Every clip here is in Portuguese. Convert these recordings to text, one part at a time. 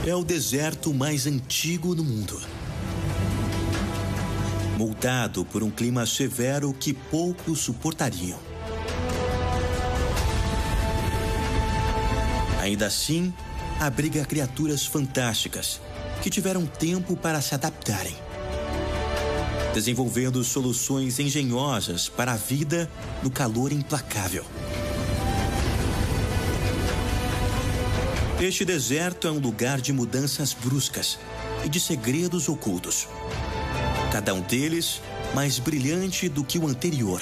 é o deserto mais antigo do mundo. Moldado por um clima severo que poucos suportariam. Ainda assim, abriga criaturas fantásticas que tiveram tempo para se adaptarem, desenvolvendo soluções engenhosas para a vida no calor implacável. Este deserto é um lugar de mudanças bruscas e de segredos ocultos. Cada um deles mais brilhante do que o anterior.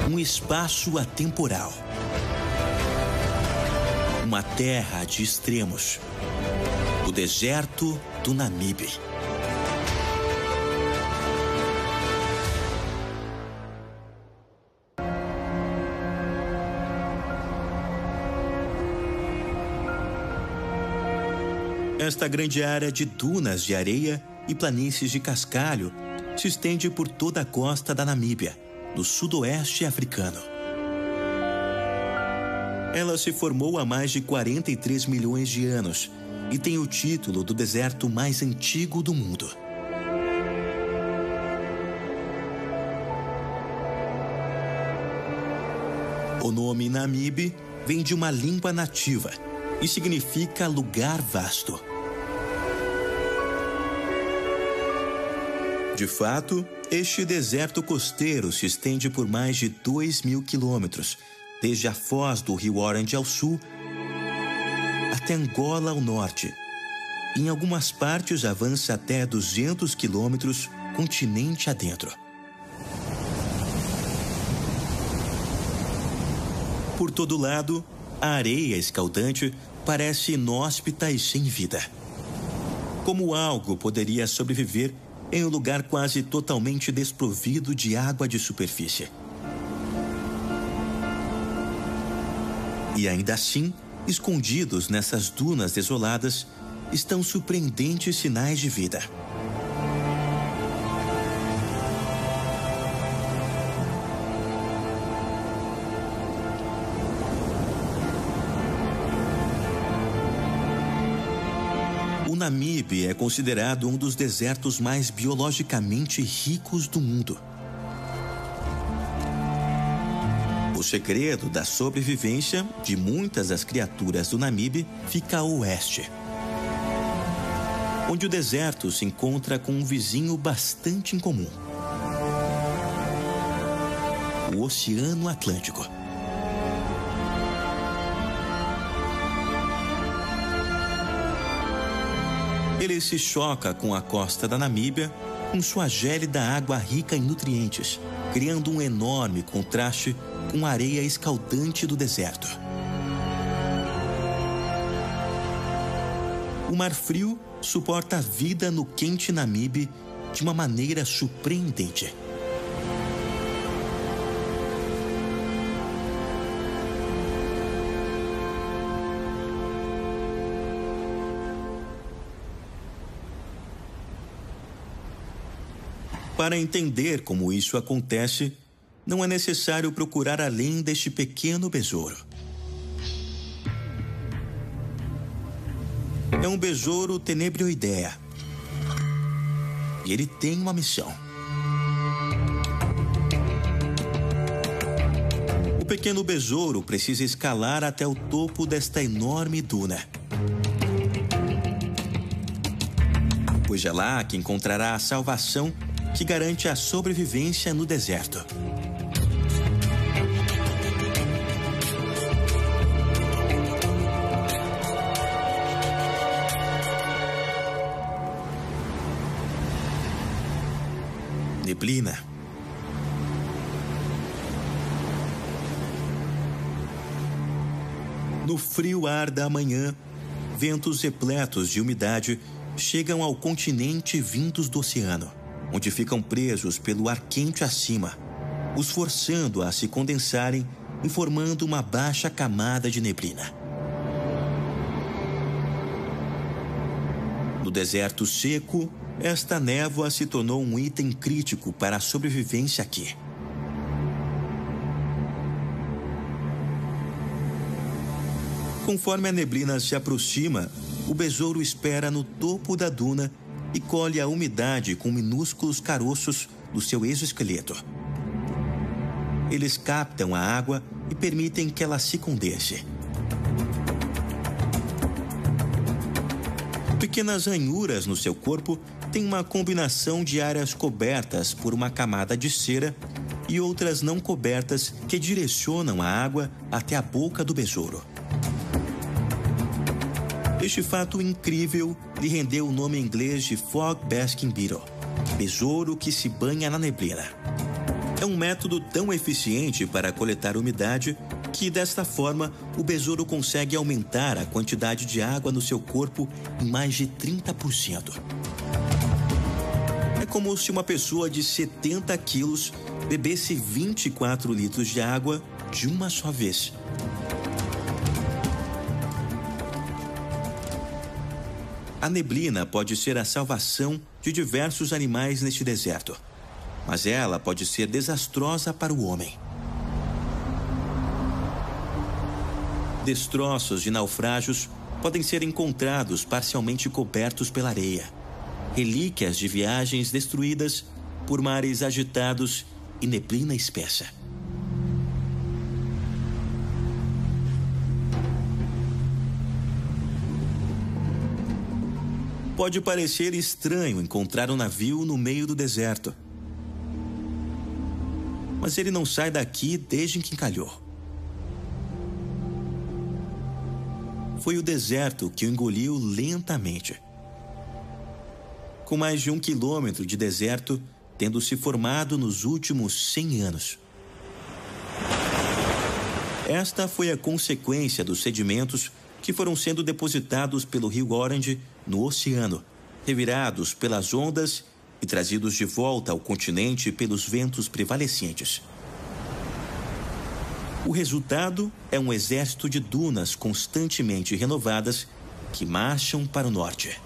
Um espaço atemporal. Uma terra de extremos. O deserto do Namibe. Esta grande área de dunas de areia e planícies de cascalho se estende por toda a costa da Namíbia, no sudoeste africano. Ela se formou há mais de 43 milhões de anos e tem o título do deserto mais antigo do mundo. O nome Namibe vem de uma língua nativa e significa lugar vasto. De fato, este deserto costeiro se estende por mais de 2.000 quilômetros, desde a foz do rio Orange ao sul até Angola ao norte. Em algumas partes avança até 200 quilômetros continente adentro. Por todo lado, a areia escaldante parece inóspita e sem vida. Como algo poderia sobreviver em um lugar quase totalmente desprovido de água de superfície? E ainda assim, escondidos nessas dunas desoladas, estão surpreendentes sinais de vida. O Namibe é considerado um dos desertos mais biologicamente ricos do mundo. O segredo da sobrevivência de muitas das criaturas do Namibe fica a oeste, onde o deserto se encontra com um vizinho bastante incomum: o Oceano Atlântico. Ele se choca com a costa da Namíbia com sua gélida água rica em nutrientes, criando um enorme contraste com a areia escaldante do deserto. O mar frio suporta a vida no quente Namibe de uma maneira surpreendente. Para entender como isso acontece, não é necessário procurar além deste pequeno besouro. É um besouro tenebrioidea. E ele tem uma missão. O pequeno besouro precisa escalar até o topo desta enorme duna, pois é lá que encontrará a salvação que garante a sobrevivência no deserto. Neblina. No frio ar da manhã, ventos repletos de umidade chegam ao continente vindos do oceano, onde ficam presos pelo ar quente acima, os forçando a se condensarem e formando uma baixa camada de neblina. No deserto seco, esta névoa se tornou um item crítico para a sobrevivência aqui. Conforme a neblina se aproxima, o besouro espera no topo da duna e colhe a umidade com minúsculos caroços do seu exoesqueleto. Eles captam a água e permitem que ela se condense. Pequenas ranhuras no seu corpo têm uma combinação de áreas cobertas por uma camada de cera e outras não cobertas que direcionam a água até a boca do besouro. Este fato incrível lhe rendeu o nome inglês de Fog Basking Beetle, besouro que se banha na neblina. É um método tão eficiente para coletar umidade que, desta forma, o besouro consegue aumentar a quantidade de água no seu corpo em mais de 30%. É como se uma pessoa de 70 quilos bebesse 24 litros de água de uma só vez. A neblina pode ser a salvação de diversos animais neste deserto, mas ela pode ser desastrosa para o homem. Destroços de naufrágios podem ser encontrados parcialmente cobertos pela areia, relíquias de viagens destruídas por mares agitados e neblina espessa. Pode parecer estranho encontrar um navio no meio do deserto, mas ele não sai daqui desde que encalhou. Foi o deserto que o engoliu lentamente. Com mais de 1 quilômetro de deserto tendo se formado nos últimos 100 anos. Esta foi a consequência dos sedimentos que foram sendo depositados pelo rio Orange no oceano, revirados pelas ondas e trazidos de volta ao continente pelos ventos prevalecentes. O resultado é um exército de dunas constantemente renovadas que marcham para o norte.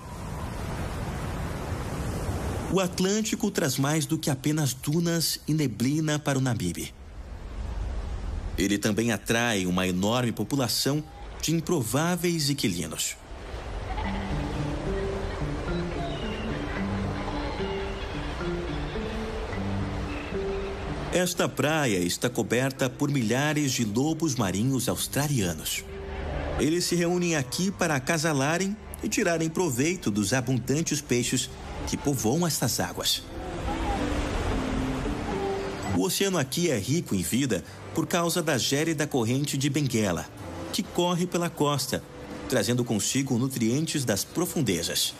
O Atlântico traz mais do que apenas dunas e neblina para o Namibe. Ele também atrai uma enorme população de improváveis inquilinos. Esta praia está coberta por milhares de lobos marinhos australianos. Eles se reúnem aqui para acasalarem e tirarem proveito dos abundantes peixes que povoam estas águas. O oceano aqui é rico em vida por causa da gélida corrente de Benguela, que corre pela costa, trazendo consigo nutrientes das profundezas.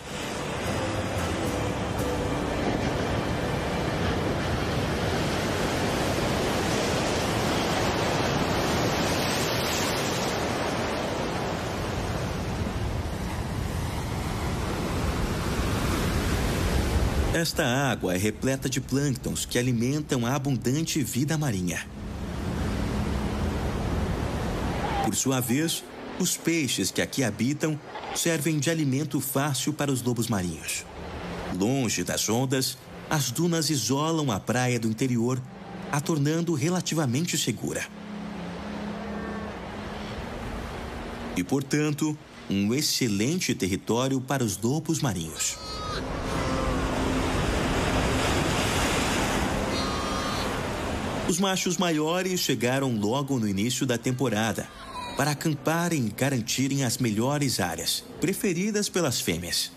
Esta água é repleta de plânctons que alimentam a abundante vida marinha. Por sua vez, os peixes que aqui habitam servem de alimento fácil para os lobos marinhos. Longe das ondas, as dunas isolam a praia do interior, a tornando relativamente segura. E, portanto, um excelente território para os lobos marinhos. Os machos maiores chegaram logo no início da temporada para acamparem e garantirem as melhores áreas, preferidas pelas fêmeas.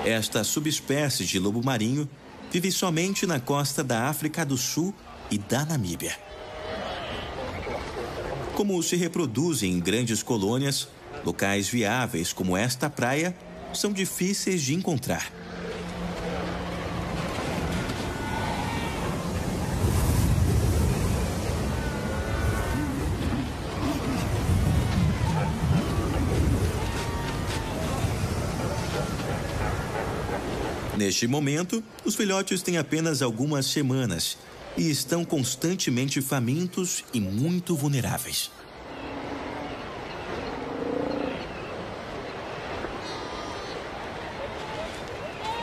Esta subespécie de lobo marinho vive somente na costa da África do Sul e da Namíbia. Como se reproduzem em grandes colônias, locais viáveis como esta praia são difíceis de encontrar. Neste momento, os filhotes têm apenas algumas semanas e estão constantemente famintos e muito vulneráveis.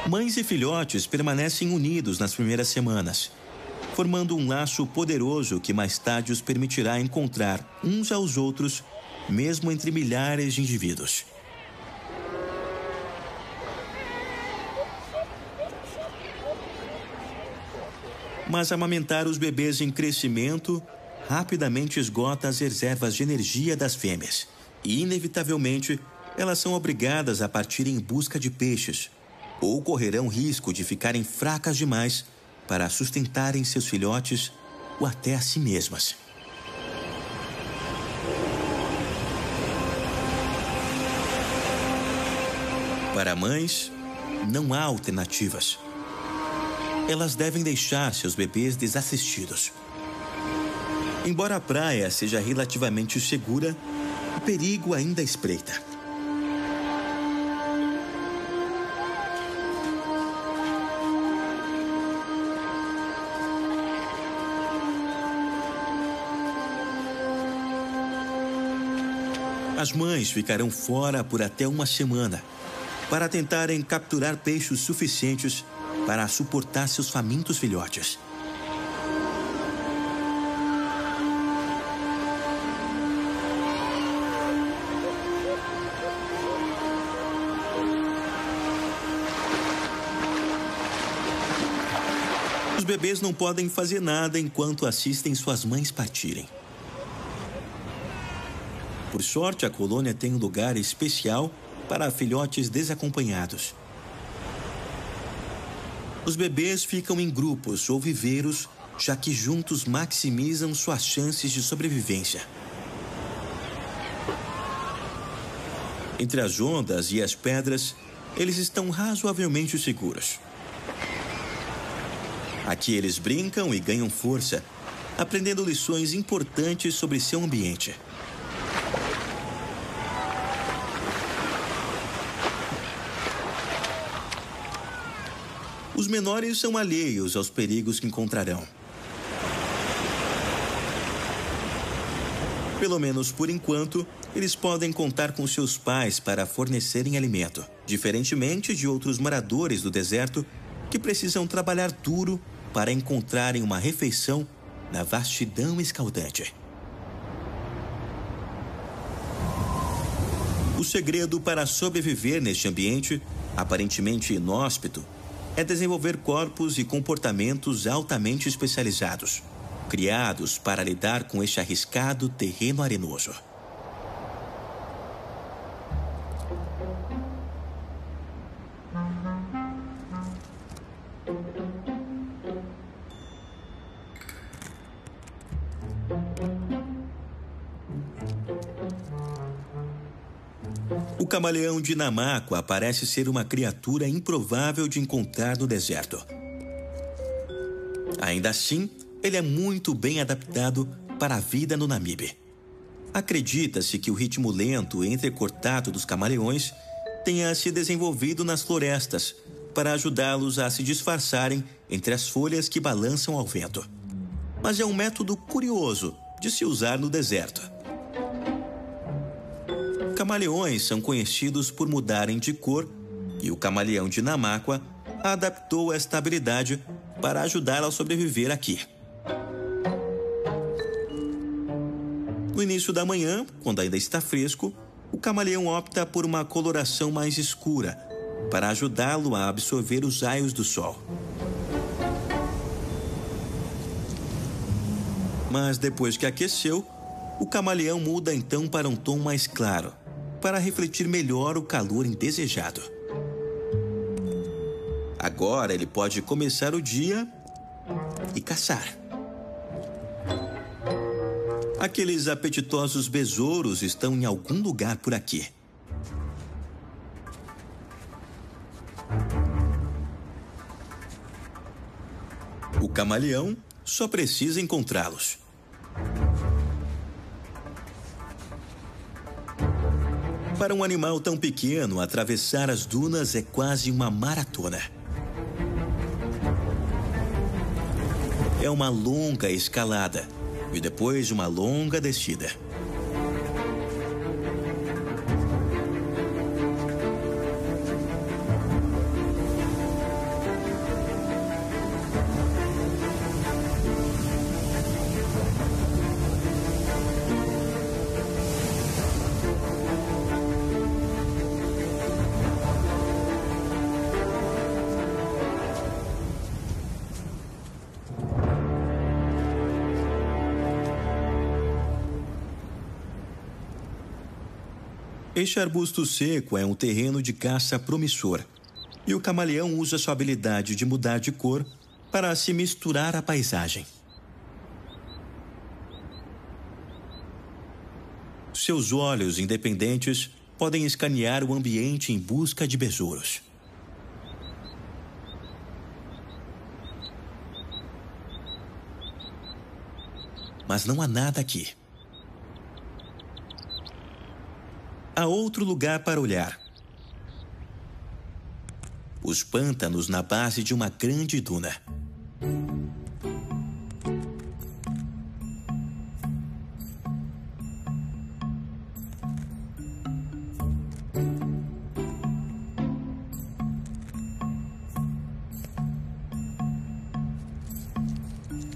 Mães e filhotes permanecem unidos nas primeiras semanas. formando um laço poderoso que mais tarde os permitirá encontrar uns aos outros, mesmo entre milhares de indivíduos. Mas amamentar os bebês em crescimento rapidamente esgota as reservas de energia das fêmeas e, inevitavelmente, elas são obrigadas a partir em busca de peixes ou correrão risco de ficarem fracas demais para sustentarem seus filhotes ou até a si mesmas. Para mães, não há alternativas. Elas devem deixar seus bebês desassistidos. Embora a praia seja relativamente segura, o perigo ainda espreita. As mães ficarão fora por até uma semana para tentarem capturar peixes suficientes para suportar seus famintos filhotes. Os bebês não podem fazer nada enquanto assistem suas mães partirem. Por sorte, a colônia tem um lugar especial para filhotes desacompanhados. Os bebês ficam em grupos ou viveiros, já que juntos maximizam suas chances de sobrevivência. Entre as ondas e as pedras, eles estão razoavelmente seguros. Aqui eles brincam e ganham força, aprendendo lições importantes sobre seu ambiente. Os menores são alheios aos perigos que encontrarão. Pelo menos por enquanto, eles podem contar com seus pais para fornecerem alimento, diferentemente de outros moradores do deserto que precisam trabalhar duro para encontrarem uma refeição na vastidão escaldante. O segredo para sobreviver neste ambiente, aparentemente inóspito, é desenvolver corpos e comportamentos altamente especializados, criados para lidar com este arriscado terreno arenoso. O camaleão de Namakwa parece ser uma criatura improvável de encontrar no deserto. Ainda assim, ele é muito bem adaptado para a vida no Namibe. Acredita-se que o ritmo lento e entrecortado dos camaleões tenha se desenvolvido nas florestas para ajudá-los a se disfarçarem entre as folhas que balançam ao vento. Mas é um método curioso de se usar no deserto. Camaleões são conhecidos por mudarem de cor e o camaleão de Namakwa adaptou esta habilidade para ajudá-lo a sobreviver aqui. No início da manhã, quando ainda está fresco, o camaleão opta por uma coloração mais escura para ajudá-lo a absorver os raios do sol. Mas depois que aqueceu, o camaleão muda então para um tom mais claro, para refletir melhor o calor indesejado. Agora ele pode começar o dia e caçar. Aqueles apetitosos besouros estão em algum lugar por aqui. O camaleão só precisa encontrá-los. Para um animal tão pequeno, atravessar as dunas é quase uma maratona. É uma longa escalada e depois uma longa descida. Este arbusto seco é um terreno de caça promissor, e o camaleão usa sua habilidade de mudar de cor para se misturar à paisagem. Seus olhos independentes podem escanear o ambiente em busca de besouros. Mas não há nada aqui. Há outro lugar para olhar. Os pântanos na base de uma grande duna.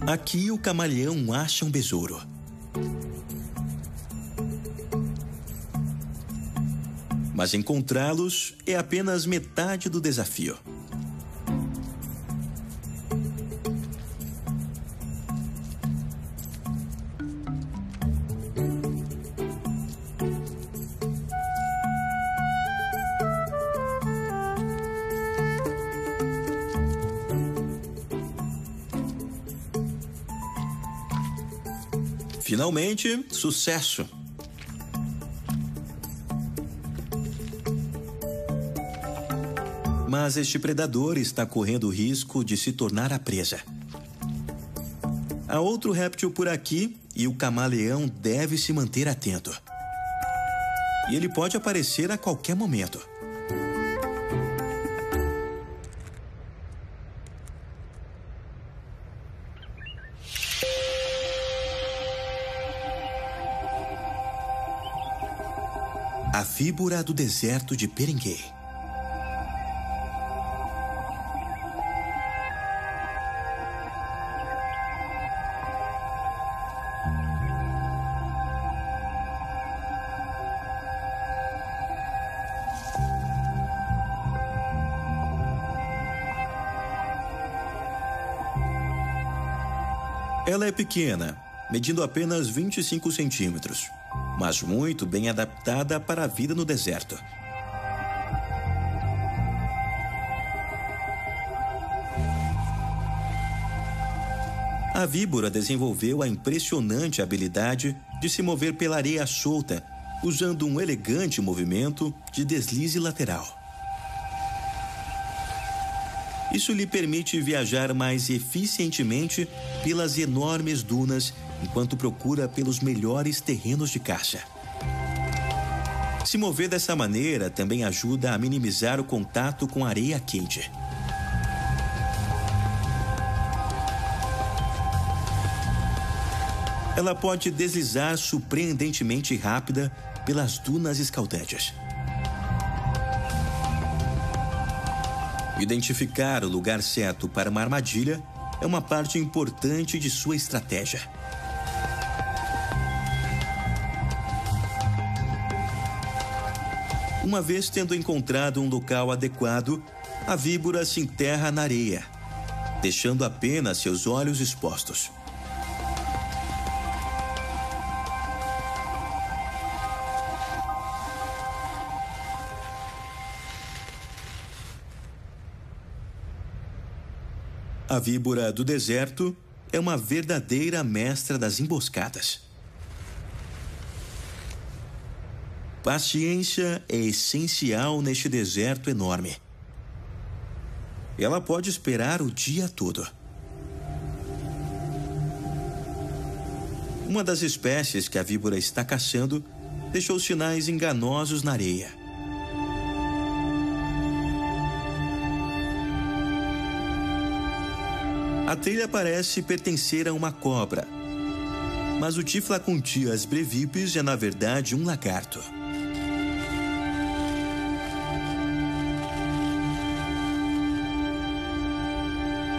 Aqui o camaleão acha um besouro. Mas encontrá-los é apenas metade do desafio. Finalmente, sucesso! Mas este predador está correndo o risco de se tornar a presa. Há outro réptil por aqui e o camaleão deve se manter atento. E ele pode aparecer a qualquer momento. A víbora do deserto de Peringuey. Ela é pequena, medindo apenas 25 centímetros, mas muito bem adaptada para a vida no deserto. A víbora desenvolveu a impressionante habilidade de se mover pela areia solta, usando um elegante movimento de deslize lateral. Isso lhe permite viajar mais eficientemente pelas enormes dunas enquanto procura pelos melhores terrenos de caça. Se mover dessa maneira também ajuda a minimizar o contato com a areia quente. Ela pode deslizar surpreendentemente rápida pelas dunas escaldantes. Identificar o lugar certo para uma armadilha é uma parte importante de sua estratégia. Uma vez tendo encontrado um local adequado, a víbora se enterra na areia, deixando apenas seus olhos expostos. A víbora do deserto é uma verdadeira mestra das emboscadas. Paciência é essencial neste deserto enorme. Ela pode esperar o dia todo. Uma das espécies que a víbora está caçando deixou sinais enganosos na areia. A trilha parece pertencer a uma cobra, mas o Typhlacuntias brevis é, na verdade, um lagarto.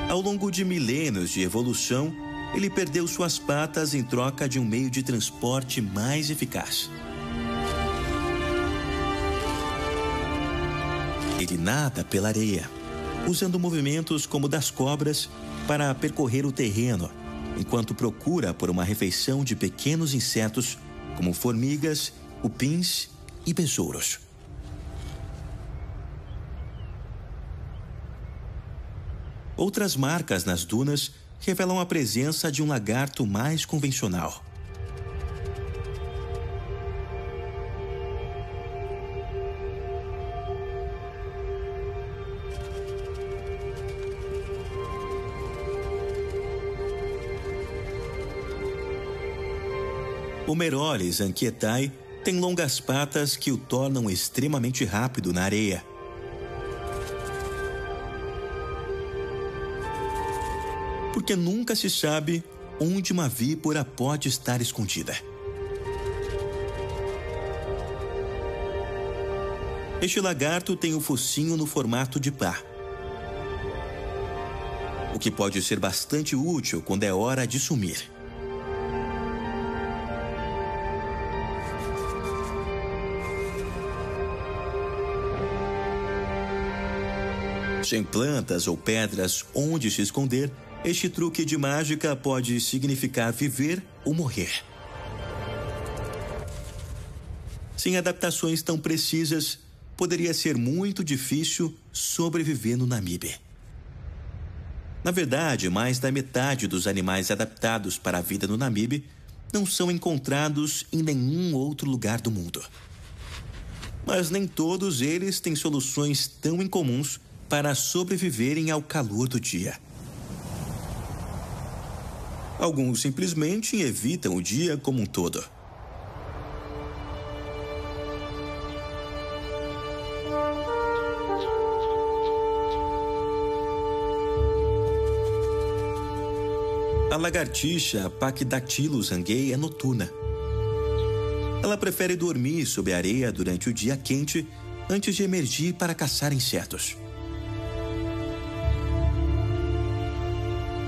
Ao longo de milênios de evolução, ele perdeu suas patas em troca de um meio de transporte mais eficaz. Ele nada pela areia, usando movimentos como das cobras para percorrer o terreno, enquanto procura por uma refeição de pequenos insetos, como formigas, cupins e besouros. Outras marcas nas dunas revelam a presença de um lagarto mais convencional. O Merolis anquietae tem longas patas que o tornam extremamente rápido na areia. Porque nunca se sabe onde uma víbora pode estar escondida. Este lagarto tem o focinho no formato de pá, o que pode ser bastante útil quando é hora de sumir. Sem plantas ou pedras onde se esconder, este truque de mágica pode significar viver ou morrer. Sem adaptações tão precisas, poderia ser muito difícil sobreviver no Namibe. Na verdade, mais da metade dos animais adaptados para a vida no Namibe não são encontrados em nenhum outro lugar do mundo. Mas nem todos eles têm soluções tão incomuns para sobreviverem ao calor do dia. Alguns simplesmente evitam o dia como um todo. A lagartixa Pachydatylus anguei é noturna. Ela prefere dormir sob a areia durante o dia quente antes de emergir para caçar insetos.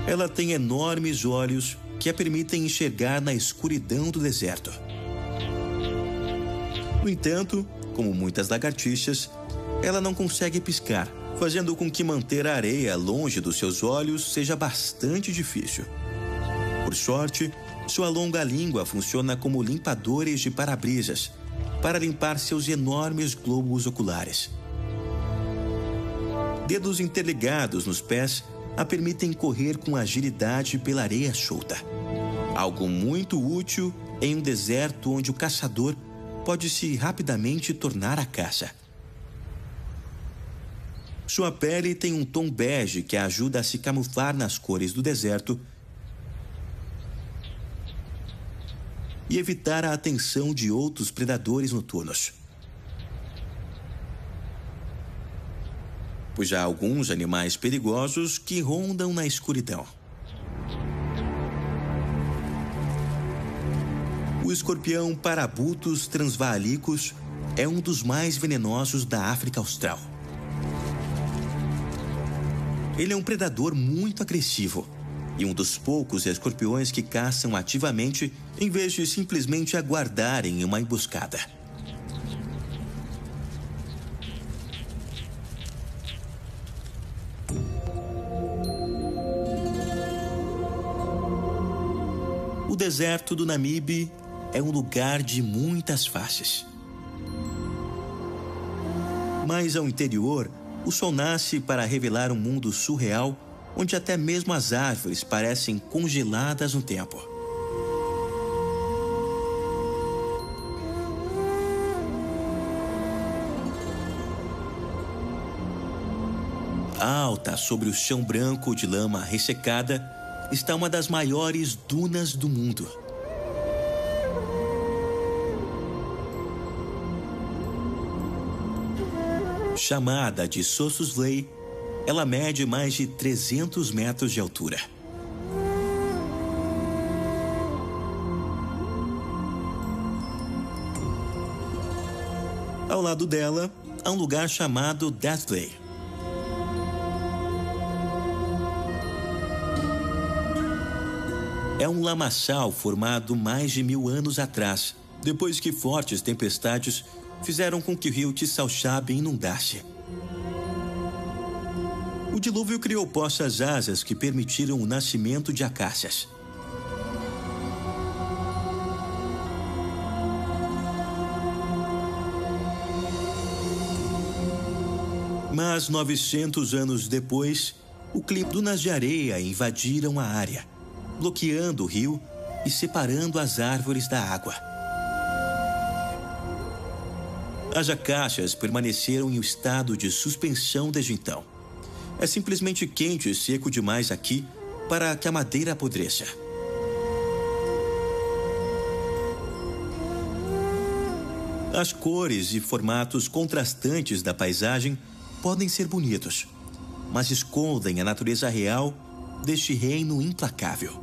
Ela tem enormes olhos que a permitem enxergar na escuridão do deserto. No entanto, como muitas lagartixas, ela não consegue piscar, fazendo com que manter a areia longe dos seus olhos seja bastante difícil. Por sorte, sua longa língua funciona como limpadores de para-brisas para limpar seus enormes globos oculares. Dedos interligados nos pés a permitem correr com agilidade pela areia solta. Algo muito útil em um deserto onde o caçador pode se rapidamente tornar a caça. Sua pele tem um tom bege que a ajuda a se camuflar nas cores do deserto e evitar a atenção de outros predadores noturnos. Pois há alguns animais perigosos que rondam na escuridão. O escorpião Parabutus transvaalicus é um dos mais venenosos da África Austral. Ele é um predador muito agressivo e um dos poucos escorpiões que caçam ativamente em vez de simplesmente aguardarem uma emboscada. O deserto do Namibe é um lugar de muitas faces. Mais ao interior, o sol nasce para revelar um mundo surreal, onde até mesmo as árvores parecem congeladas no tempo. Alta sobre o chão branco de lama ressecada, está uma das maiores dunas do mundo. Chamada de Sossusvlei, ela mede mais de 300 metros de altura. Ao lado dela, há um lugar chamado Deathvlei. É um lamaçal formado mais de 1000 anos atrás, depois que fortes tempestades fizeram com que o rio Tissalchab inundasse. O dilúvio criou poças asas que permitiram o nascimento de acácias. Mas 900 anos depois, o clima dunas de areia invadiram a área, bloqueando o rio e separando as árvores da água. As acacias permaneceram em um estado de suspensão desde então. É simplesmente quente e seco demais aqui para que a madeira apodreça. As cores e formatos contrastantes da paisagem podem ser bonitos, mas escondem a natureza real deste reino implacável.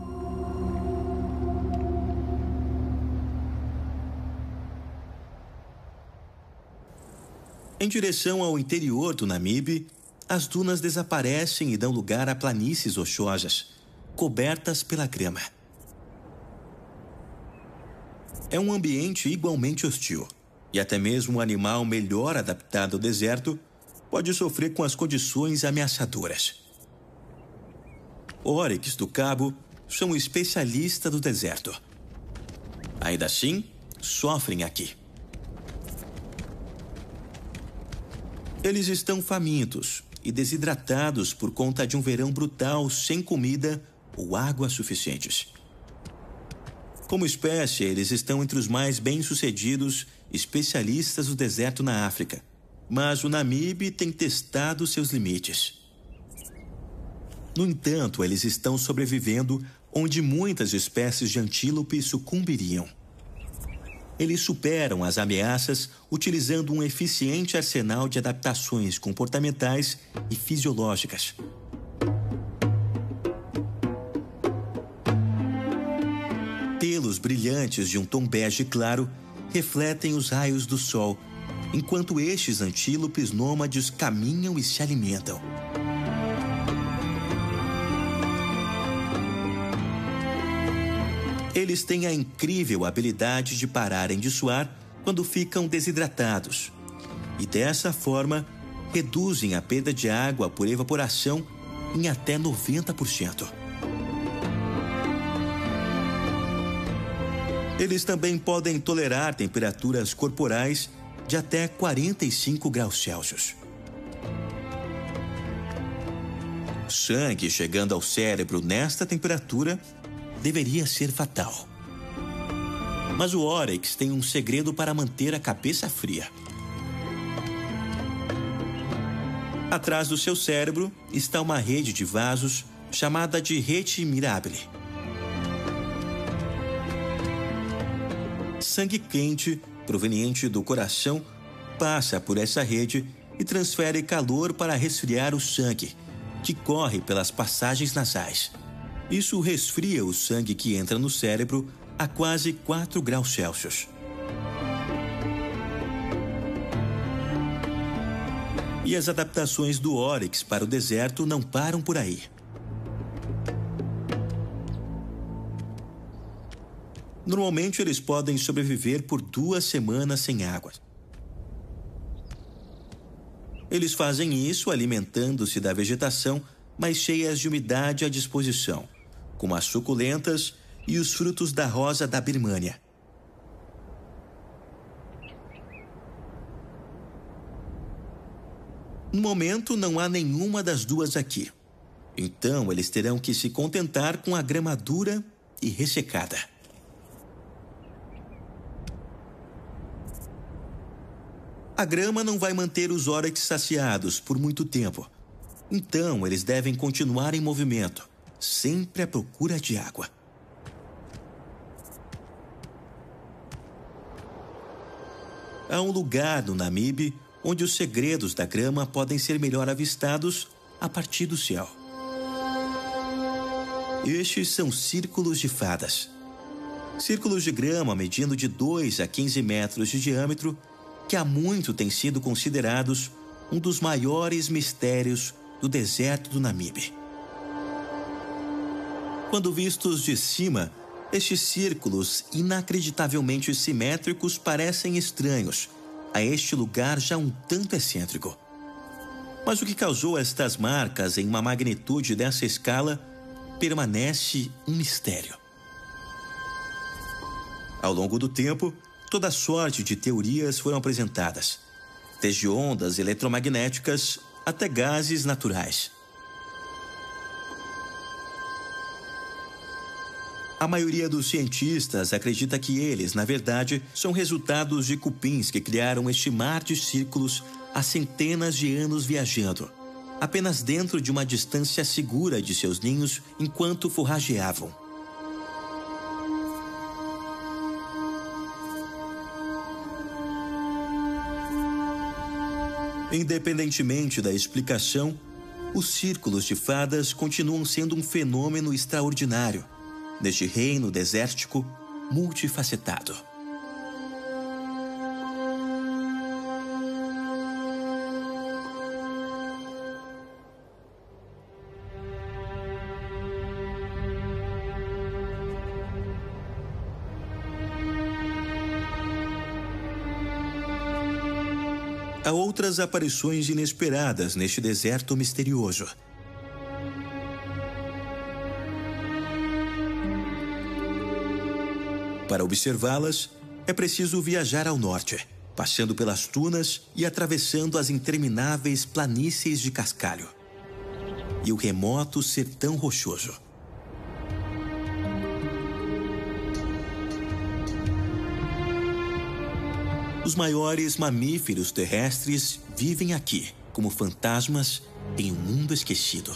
Em direção ao interior do Namibe, as dunas desaparecem e dão lugar a planícies rochosas, cobertas pela grama. É um ambiente igualmente hostil, e até mesmo um animal melhor adaptado ao deserto pode sofrer com as condições ameaçadoras. Oryx do Cabo são especialistas do deserto. Ainda assim, sofrem aqui. Eles estão famintos e desidratados por conta de um verão brutal sem comida ou água suficientes. Como espécie, eles estão entre os mais bem-sucedidos especialistas do deserto na África, mas o Namibe tem testado seus limites. No entanto, eles estão sobrevivendo onde muitas espécies de antílope sucumbiriam. Eles superam as ameaças utilizando um eficiente arsenal de adaptações comportamentais e fisiológicas. Pelos brilhantes de um tom bege claro refletem os raios do sol, enquanto estes antílopes nômades caminham e se alimentam. Eles têm a incrível habilidade de pararem de suar quando ficam desidratados e, dessa forma, reduzem a perda de água por evaporação em até 90%. Eles também podem tolerar temperaturas corporais de até 45 graus Celsius. Sangue chegando ao cérebro nesta temperatura deveria ser fatal. Mas o Oryx tem um segredo para manter a cabeça fria. Atrás do seu cérebro está uma rede de vasos chamada de rete mirabile. Sangue quente, proveniente do coração, passa por essa rede e transfere calor para resfriar o sangue, que corre pelas passagens nasais. Isso resfria o sangue que entra no cérebro a quase 4 graus Celsius. E as adaptações do Oryx para o deserto não param por aí. Normalmente eles podem sobreviver por 2 semanas sem água. Eles fazem isso alimentando-se da vegetação, mas cheias de umidade à disposição, como as suculentas e os frutos da rosa da Birmânia. No momento, não há nenhuma das duas aqui. Então, eles terão que se contentar com a grama dura e ressecada. A grama não vai manter os Oryx saciados por muito tempo. Então, eles devem continuar em movimento, sempre à procura de água. Há um lugar no Namibe onde os segredos da grama podem ser melhor avistados a partir do céu. Estes são círculos de fadas. Círculos de grama medindo de 2 a 15 metros de diâmetro, que há muito têm sido considerados um dos maiores mistérios do deserto do Namibe. Quando vistos de cima, estes círculos inacreditavelmente simétricos parecem estranhos a este lugar já um tanto excêntrico. Mas o que causou estas marcas em uma magnitude dessa escala permanece um mistério. Ao longo do tempo, toda sorte de teorias foram apresentadas, desde ondas eletromagnéticas até gases naturais. A maioria dos cientistas acredita que eles, na verdade, são resultados de cupins que criaram este mar de círculos há centenas de anos viajando, apenas dentro de uma distância segura de seus ninhos enquanto forrageavam. Independentemente da explicação, os círculos de fadas continuam sendo um fenômeno extraordinário neste reino desértico multifacetado. Há outras aparições inesperadas neste deserto misterioso. Para observá-las, é preciso viajar ao norte, passando pelas dunas e atravessando as intermináveis planícies de cascalho e o remoto sertão rochoso. Os maiores mamíferos terrestres vivem aqui, como fantasmas em um mundo esquecido.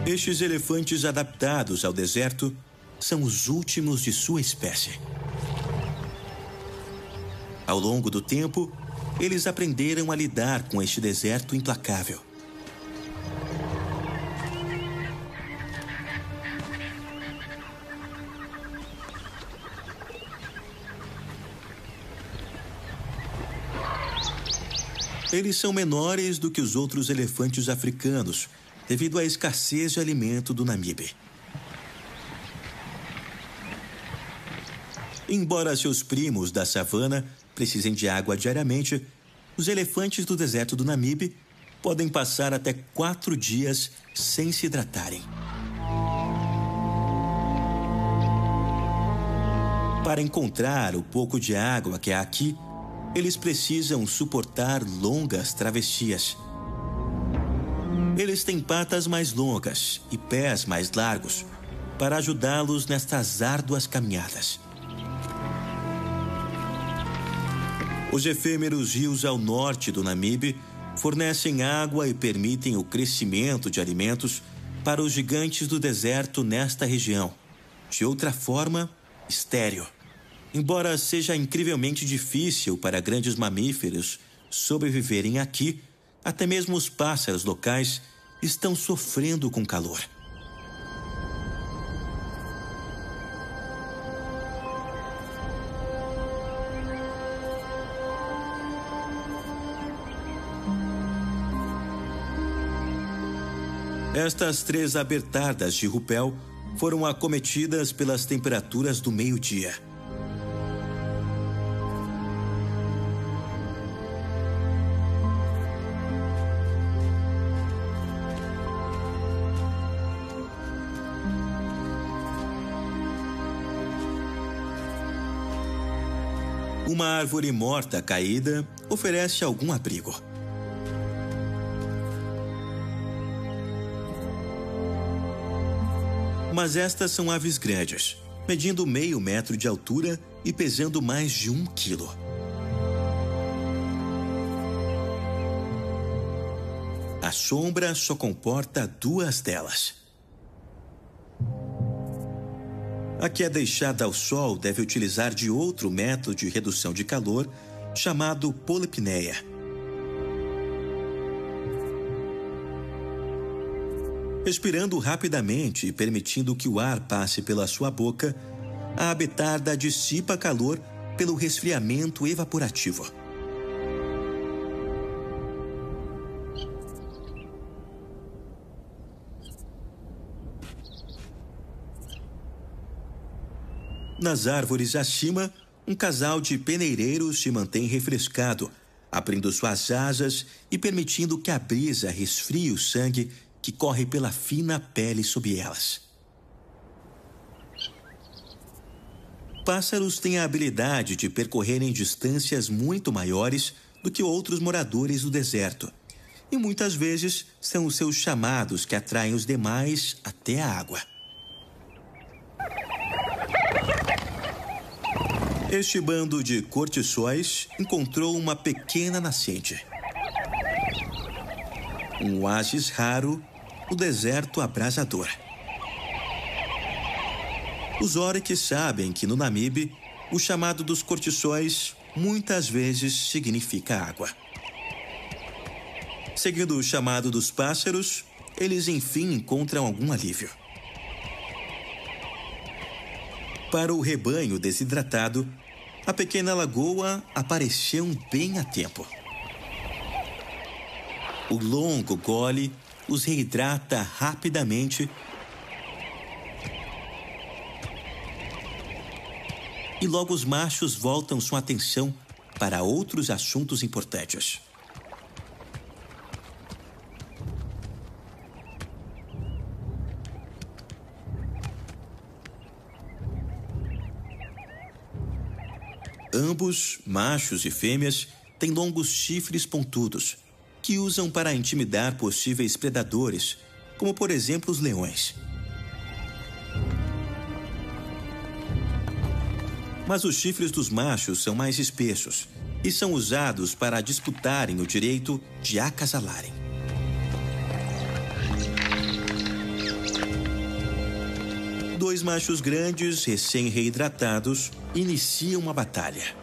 Estes elefantes adaptados ao deserto são os últimos de sua espécie. Ao longo do tempo, eles aprenderam a lidar com este deserto implacável. Eles são menores do que os outros elefantes africanos, devido à escassez de alimento do Namibe. Embora seus primos da savana precisem de água diariamente, os elefantes do deserto do Namibe podem passar até 4 dias sem se hidratarem. Para encontrar o pouco de água que há aqui, eles precisam suportar longas travessias. Eles têm patas mais longas e pés mais largos para ajudá-los nestas árduas caminhadas. Os efêmeros rios ao norte do Namibe fornecem água e permitem o crescimento de alimentos para os gigantes do deserto nesta região. De outra forma, estéril. Embora seja incrivelmente difícil para grandes mamíferos sobreviverem aqui, até mesmo os pássaros locais estão sofrendo com calor. Estas 3 abertardas de Rupel foram acometidas pelas temperaturas do meio-dia. Uma árvore morta caída oferece algum abrigo. Mas estas são aves grandes, medindo meio metro de altura e pesando mais de 1 quilo. A sombra só comporta 2 delas. A que é deixada ao sol deve utilizar de outro método de redução de calor, chamado polipneia. Respirando rapidamente e permitindo que o ar passe pela sua boca, a abetarda dissipa calor pelo resfriamento evaporativo. Nas árvores acima, um casal de peneireiros se mantém refrescado, abrindo suas asas e permitindo que a brisa resfrie o sangue que corre pela fina pele sob elas. Pássaros têm a habilidade de percorrerem distâncias muito maiores do que outros moradores do deserto. E muitas vezes são os seus chamados que atraem os demais até a água. Este bando de cortiçóis encontrou uma pequena nascente. Um oásis raro no deserto abrasador. Os oryx sabem que no Namibe, o chamado dos cortiçóis muitas vezes significa água. Seguindo o chamado dos pássaros, eles enfim encontram algum alívio. Para o rebanho desidratado, a pequena lagoa apareceu bem a tempo. O longo gole os reidrata rapidamente e logo os machos voltam sua atenção para outros assuntos importantes. Ambos, machos e fêmeas, têm longos chifres pontudos, que usam para intimidar possíveis predadores, como por exemplo os leões. Mas os chifres dos machos são mais espessos e são usados para disputarem o direito de acasalarem. Dois machos grandes, recém-reidratados, iniciam a batalha.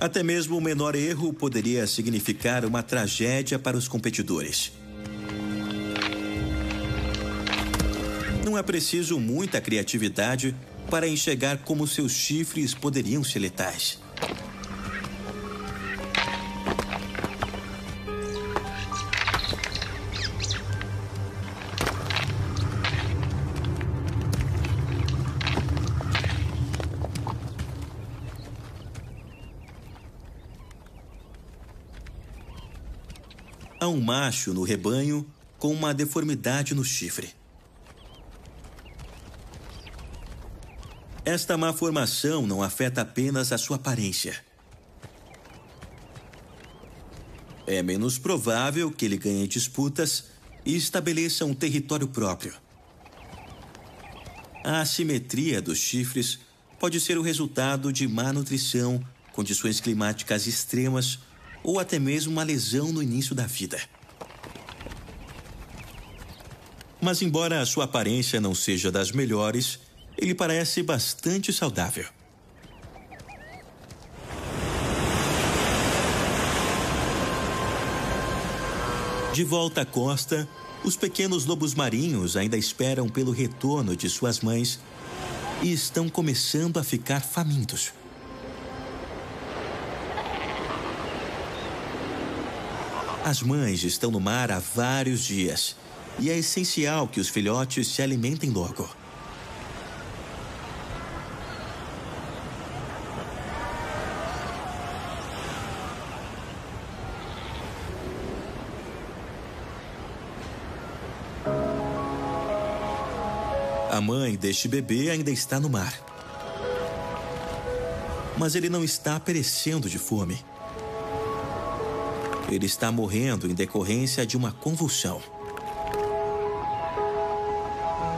Até mesmo o menor erro poderia significar uma tragédia para os competidores. Não é preciso muita criatividade para enxergar como seus chifres poderiam ser letais. Há um macho no rebanho com uma deformidade no chifre. Esta má formação não afeta apenas a sua aparência. É menos provável que ele ganhe disputas e estabeleça um território próprio. A assimetria dos chifres pode ser o resultado de má nutrição, condições climáticas extremas ou até mesmo uma lesão no início da vida. Mas embora a sua aparência não seja das melhores, ele parece bastante saudável. De volta à costa, os pequenos lobos marinhos ainda esperam pelo retorno de suas mães e estão começando a ficar famintos. As mães estão no mar há vários dias e é essencial que os filhotes se alimentem logo. A mãe deste bebê ainda está no mar. Mas ele não está perecendo de fome. Ele está morrendo em decorrência de uma convulsão.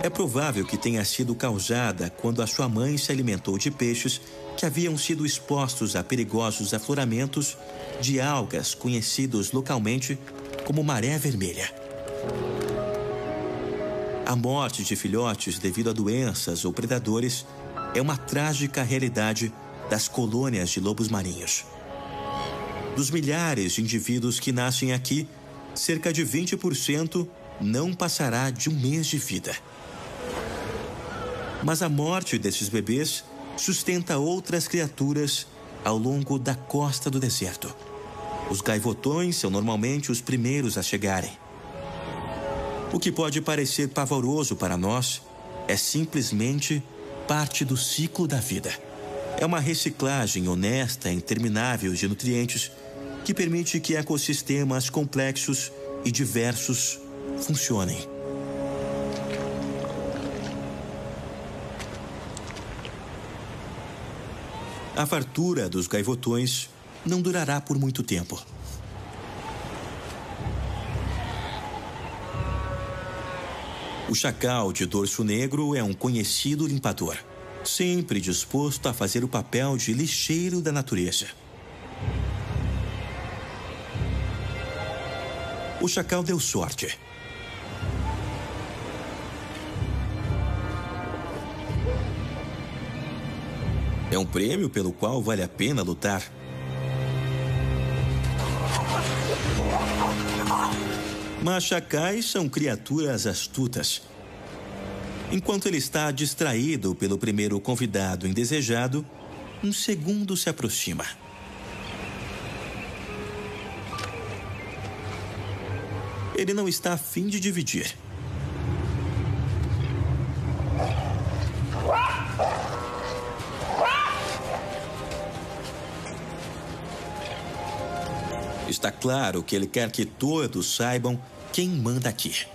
É provável que tenha sido causada quando a sua mãe se alimentou de peixes que haviam sido expostos a perigosos afloramentos de algas conhecidos localmente como maré vermelha. A morte de filhotes devido a doenças ou predadores é uma trágica realidade das colônias de lobos marinhos. Dos milhares de indivíduos que nascem aqui, cerca de 20% não passará de um mês de vida. Mas a morte desses bebês sustenta outras criaturas ao longo da costa do deserto. Os gaivotões são normalmente os primeiros a chegarem. O que pode parecer pavoroso para nós é simplesmente parte do ciclo da vida. É uma reciclagem honesta e interminável de nutrientes que permite que ecossistemas complexos e diversos funcionem. A fartura dos gaivotões não durará por muito tempo. O chacal de dorso negro é um conhecido limpador, sempre disposto a fazer o papel de lixeiro da natureza. O chacal deu sorte. É um prêmio pelo qual vale a pena lutar. Mas chacais são criaturas astutas. Enquanto ele está distraído pelo primeiro convidado indesejado, um segundo se aproxima. Ele não está a fim de dividir. Está claro que ele quer que todos saibam quem manda aqui.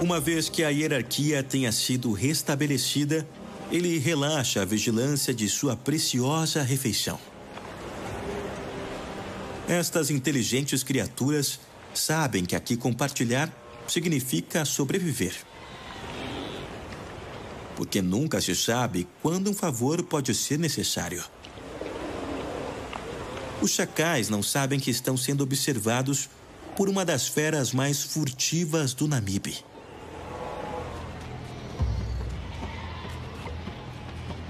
Uma vez que a hierarquia tenha sido restabelecida, ele relaxa a vigilância de sua preciosa refeição. Estas inteligentes criaturas sabem que aqui compartilhar significa sobreviver. Porque nunca se sabe quando um favor pode ser necessário. Os chacais não sabem que estão sendo observados por uma das feras mais furtivas do Namibe.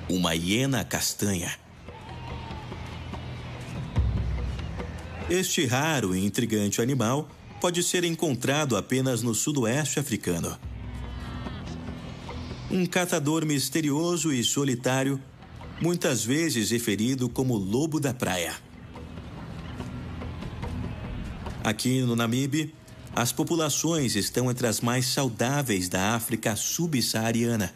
Uma hiena castanha. Este raro e intrigante animal pode ser encontrado apenas no sudoeste africano. Um caçador misterioso e solitário, muitas vezes referido como lobo da praia. Aqui no Namibe, as populações estão entre as mais saudáveis da África subsaariana.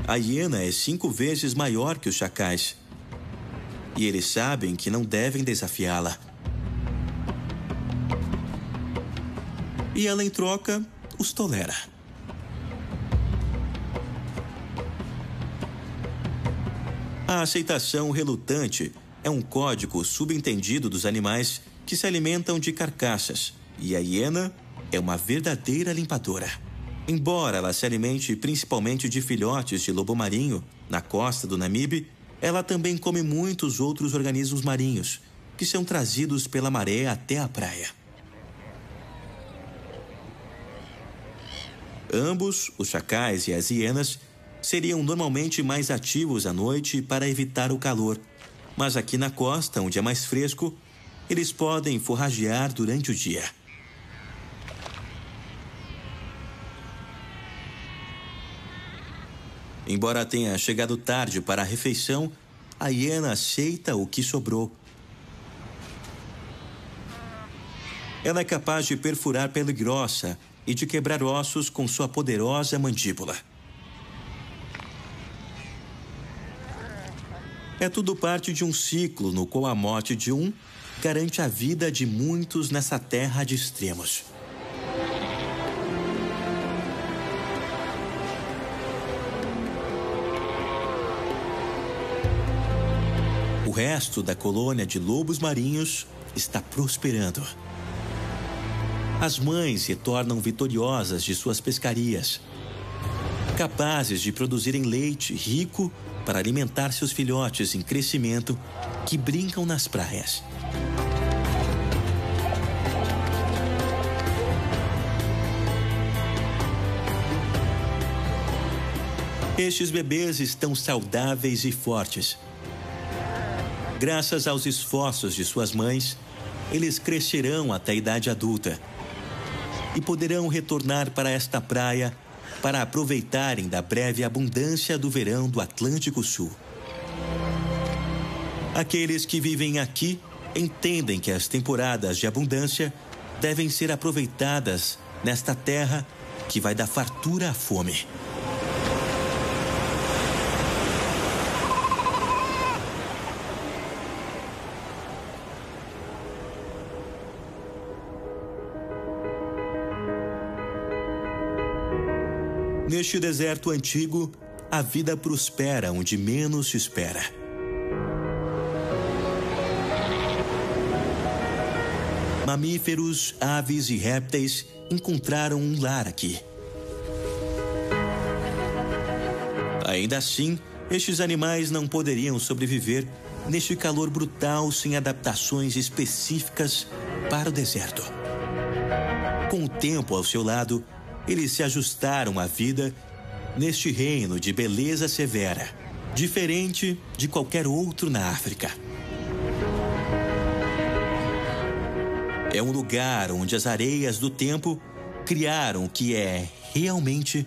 A hiena é 5 vezes maior que os chacais. E eles sabem que não devem desafiá-la. E ela, em troca, os tolera. A aceitação relutante é um código subentendido dos animais que se alimentam de carcaças. E a hiena é uma verdadeira limpadora. Embora ela se alimente principalmente de filhotes de lobo marinho na costa do Namibe, ela também come muitos outros organismos marinhos, que são trazidos pela maré até a praia. Ambos, os chacais e as hienas, seriam normalmente mais ativos à noite para evitar o calor, mas aqui na costa, onde é mais fresco, eles podem forragear durante o dia. Embora tenha chegado tarde para a refeição, a hiena aceita o que sobrou. Ela é capaz de perfurar pele grossa e de quebrar ossos com sua poderosa mandíbula. É tudo parte de um ciclo no qual a morte de um garante a vida de muitos nessa terra de extremos. O resto da colônia de lobos marinhos está prosperando. As mães retornam vitoriosas de suas pescarias, capazes de produzirem leite rico para alimentar seus filhotes em crescimento que brincam nas praias. Estes bebês estão saudáveis e fortes. Graças aos esforços de suas mães, eles crescerão até a idade adulta. e poderão retornar para esta praia para aproveitarem da breve abundância do verão do Atlântico Sul. Aqueles que vivem aqui entendem que as temporadas de abundância devem ser aproveitadas nesta terra que vai da fartura à fome. Neste deserto antigo, a vida prospera onde menos se espera. Mamíferos, aves e répteis encontraram um lar aqui. Ainda assim, estes animais não poderiam sobreviver neste calor brutal sem adaptações específicas para o deserto. Com o tempo ao seu lado, eles se ajustaram à vida neste reino de beleza severa, diferente de qualquer outro na África. É um lugar onde as areias do tempo criaram o que é realmente